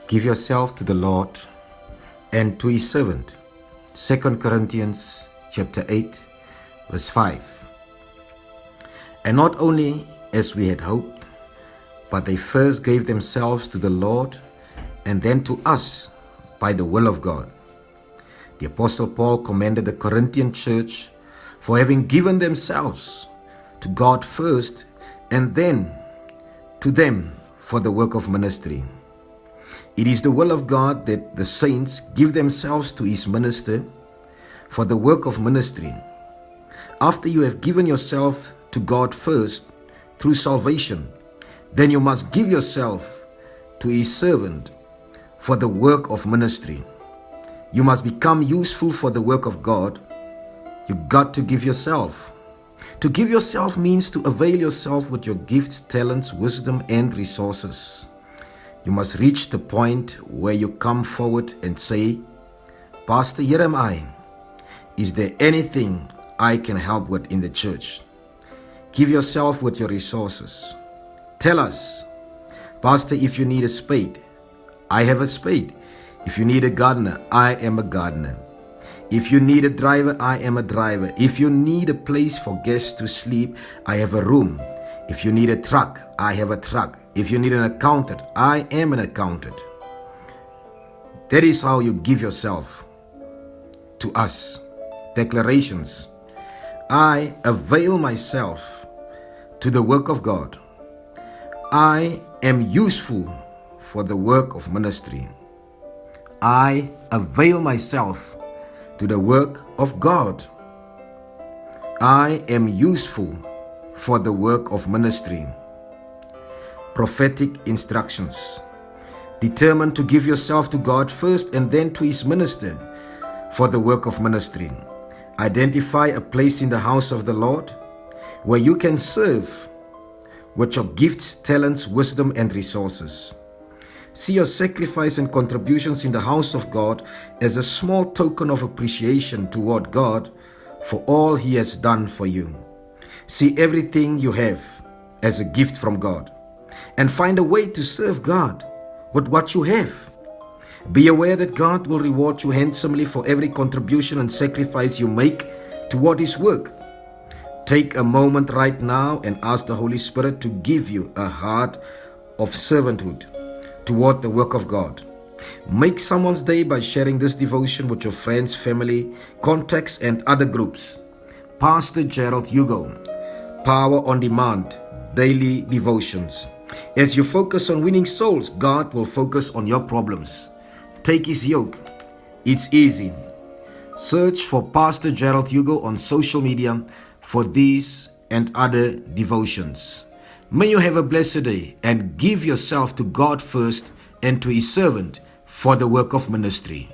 Give yourself to the Lord and to his servant. 2 Corinthians chapter 8, verse 5. And not only as we had hoped, but they first gave themselves to the Lord and then to us by the will of God. The Apostle Paul commended the Corinthian church for having given themselves to God first and then to them for the work of ministry. It is the will of God that the saints give themselves to his minister for the work of ministry. After you have given yourself to God first through salvation, then you must give yourself to his servant for the work of ministry. You must become useful for the work of God. You got to give yourself. To give yourself means to avail yourself with your gifts, talents, wisdom, and resources. You must reach the point where you come forward and say, Pastor, here am I. Is there anything I can help with in the church? Give yourself with your resources. Tell us, Pastor, if you need a spade, I have a spade. If you need a gardener, I am a gardener. If you need a driver, I am a driver. If you need a place for guests to sleep, I have a room. If you need a truck, I have a truck. If you need an accountant, I am an accountant. That is how you give yourself to us. Declarations. I avail myself to the work of God. I am useful for the work of ministry. I avail myself to the work of God. I am useful for the work of ministry. Prophetic instructions. Determine to give yourself to God first and then to his minister for the work of ministry. Identify a place in the house of the Lord where you can serve with your gifts, talents, wisdom, and resources. See your sacrifice and contributions in the house of God as a small token of appreciation toward God for all he has done for you. See everything you have as a gift from God and find a way to serve God with what you have. Be aware that God will reward you handsomely for every contribution and sacrifice you make toward his work. Take a moment right now and ask the Holy Spirit to give you a heart of servanthood toward the work of God. Make someone's day by sharing this devotion with your friends, family, contacts, and other groups. Pastor Gerald Hugo, Power on Demand, Daily Devotions. As you focus on winning souls, God will focus on your problems. Take his yoke. It's easy. Search for Pastor Gerald Hugo on social media for these and other devotions. May you have a blessed day and give yourself to God first and to his servant for the work of ministry.